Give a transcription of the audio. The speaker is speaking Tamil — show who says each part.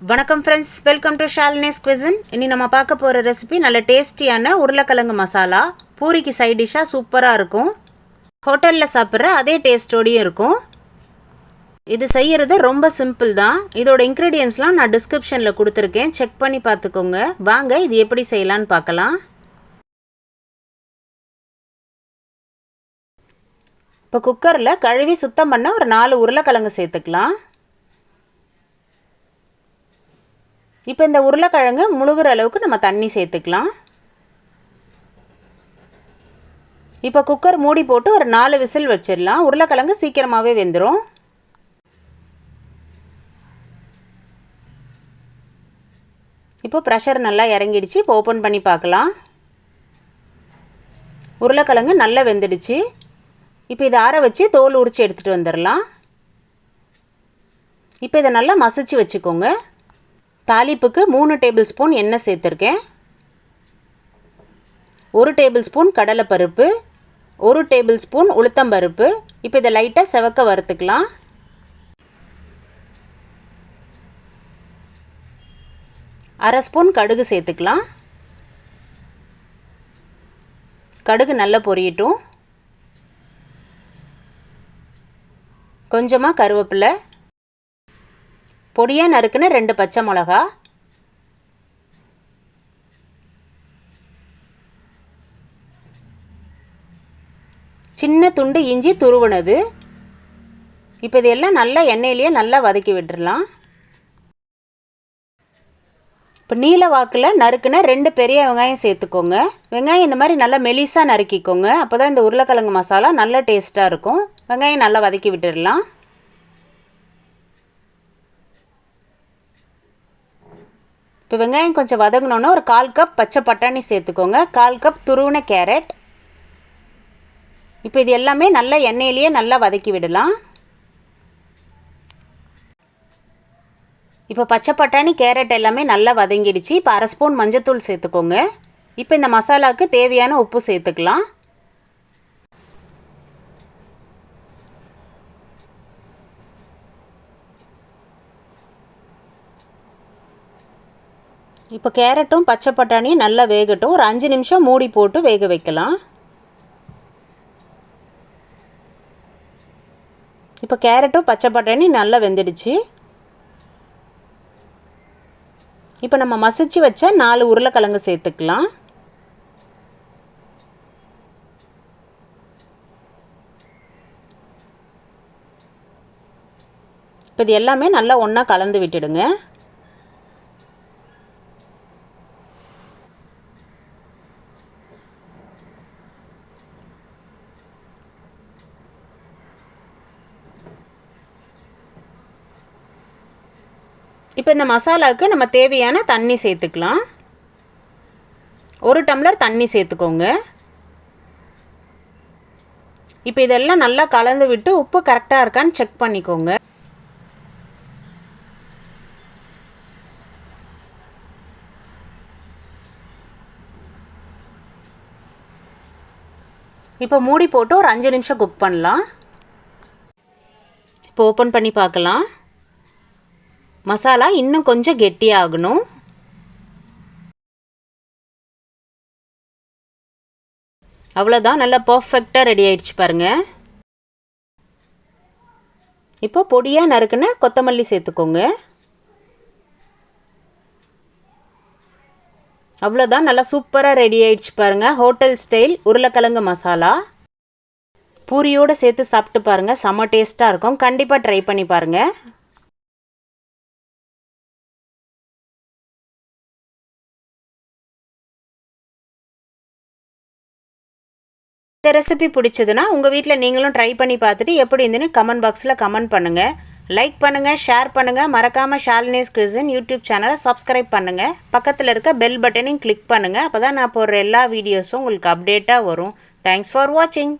Speaker 1: வணக்கம் friends, welcome to Shalini's cuisine. இனி நம்ம பார்க்க போகிற ரெசிபி நல்ல டேஸ்டியான உருளைக்கிழங்கு மசாலா. பூரிக்கு சைட் டிஷ்ஷாக சூப்பராக இருக்கும். ஹோட்டலில் சாப்பிட்ற அதே டேஸ்ட்டோடையும் இருக்கும். இது செய்கிறது ரொம்ப சிம்பிள் தான். இதோட இன்க்ரீடியன்ஸ்லாம் நான் டிஸ்கிரிப்ஷனில் கொடுத்துருக்கேன், செக் பண்ணி பார்த்துக்கோங்க. வாங்க இது எப்படி செய்யலான்னு பார்க்கலாம். இப்போ குக்கரில் கழுவி சுத்தம் பண்ண ஒரு 4 உருளைக்கிழங்கு சேர்த்துக்கலாம். இப்போ இந்த உருளைக்கிழங்கு முழுகிற அளவுக்கு நம்ம தண்ணி சேர்த்துக்கலாம். இப்போ குக்கர் மூடி போட்டு ஒரு 4 விசில் வச்சிடலாம். உருளைக்கிழங்கு சீக்கிரமாகவே வெந்துடும். இப்போ ப்ரெஷர் நல்லா இறங்கிடுச்சு. இப்போ ஓப்பன் பண்ணி பார்க்கலாம். உருளைக்கிழங்கு நல்லா வெந்துடுச்சு. இப்போ இதை ஆற வச்சு தோல் உரித்து எடுத்துகிட்டு வந்துடலாம். இப்போ இதை நல்லா மசிச்சு வச்சுக்கோங்க. தாளிப்புக்கு 3 டேபிள் ஸ்பூன் எண்ணெய் சேர்த்துருக்கேன். 1 டேபிள் ஸ்பூன் கடலைப்பருப்பு, 1 டேபிள் ஸ்பூன் உளுத்தம்பருப்பு. இப்போ இதை லைட்டாக செவக்க வறுத்துக்கலாம். அரை ஸ்பூன் கடுகு சேர்த்துக்கலாம். கடுகு நல்லா பொரியட்டும். கொஞ்சமாக கருவேப்பிலை, பொடியாக நறுக்குன்னு 2 பச்சை மிளகா, சின்ன துண்டு இஞ்சி துருவுனது. இப்போ இதெல்லாம் நல்லா எண்ணெயிலேயே நல்லா வதக்கி விட்டுடலாம். இப்போ நீல வாக்கில் நறுக்குன 2 பெரிய வெங்காயம் சேர்த்துக்கோங்க. வெங்காயம் இந்த மாதிரி நல்லா மெலிசாக நறுக்கிக்கோங்க. அப்போ தான் இந்த உருளைக்கிழங்கு மசாலா நல்ல டேஸ்ட்டாக இருக்கும். வெங்காயம் நல்லா வதக்கி விட்டுடலாம். இப்போ வெங்காயம் கொஞ்சம் வதங்கினோன்னா ஒரு 1/4 கப் பச்சை பட்டாணி சேர்த்துக்கோங்க. 1/4 கப் துருவின கேரட். இப்போ இது எல்லாமே நல்லா எண்ணெயிலேயே நல்லா வதக்கி விடலாம். இப்போ பச்சை பட்டாணி கேரட் எல்லாமே நல்லா வதங்கிடுச்சு. இப்போ அரை ஸ்பூன் மஞ்சத்தூள் சேர்த்துக்கோங்க. இப்போ இந்த மசாலாவுக்கு தேவையான உப்பு சேர்த்துக்கலாம். இப்போ கேரட்டும் பச்சை பட்டாணியும் நல்லா வேகட்டும். ஒரு 5 நிமிஷம் மூடி போட்டு வேக வைக்கலாம். இப்போ கேரட்டும் பச்சை பட்டாணி நல்லா வெந்துடுச்சு. இப்போ நம்ம மசிச்சு வச்ச 4 உருளைக்கிழங்கு சேர்த்துக்கலாம். இப்போ இது எல்லாமே நல்லா ஒன்றா கலந்து விட்டுடுங்க. இப்போ இந்த மசாலாவுக்கு நம்ம தேவையான தண்ணி சேர்த்துக்கலாம். 1 டம்ளர் தண்ணி சேர்த்துக்கோங்க. இப்போ இதெல்லாம் நல்லா கலந்து விட்டு உப்பு கரெக்டாக இருக்கான்னு செக் பண்ணிக்கோங்க. இப்போ மூடி போட்டு ஒரு 5 நிமிஷம் குக் பண்ணலாம். இப்போ ஓப்பன் பண்ணி பார்க்கலாம். மசாலா இன்னும் கொஞ்சம் கெட்டியாகணும். அவ்வளோதான், நல்லா பர்ஃபெக்டாக ரெடி ஆயிடுச்சு பாருங்கள். இப்போ பொடியாக நறுக்குன கொத்தமல்லி சேர்த்துக்கோங்க. அவ்வளோதான், நல்லா சூப்பராக ரெடி ஆயிடுச்சு பாருங்கள். ஹோட்டல் ஸ்டைல் உருளைக்கிழங்கு மசாலா. பூரியோடு சேர்த்து சாப்பிட்டு பாருங்கள், செம்ம டேஸ்ட்டாக இருக்கும். கண்டிப்பாக ட்ரை பண்ணி பாருங்கள். இந்த ரெசிபி பிடிச்சதுன்னா உங்கள் வீட்டில் நீங்களும் ட்ரை பண்ணி பார்த்துட்டு எப்படி இருந்துன்னு கமெண்ட் பாக்ஸில் கமெண்ட் பண்ணுங்கள். லைக் பண்ணுங்கள், ஷேர் பண்ணுங்கள். மறக்காமல் ஷாலினிஸ் குவிசின் யூடியூப் சேனலை சப்ஸ்கிரைப் பண்ணுங்கள். பக்கத்தில் இருக்க பெல் பட்டனையும் கிளிக் பண்ணுங்கள். அப்போ தான் நான் போடுற எல்லா வீடியோஸும் உங்களுக்கு அப்டேட்டாக வரும். தேங்க்ஸ் ஃபார் வாட்சிங்.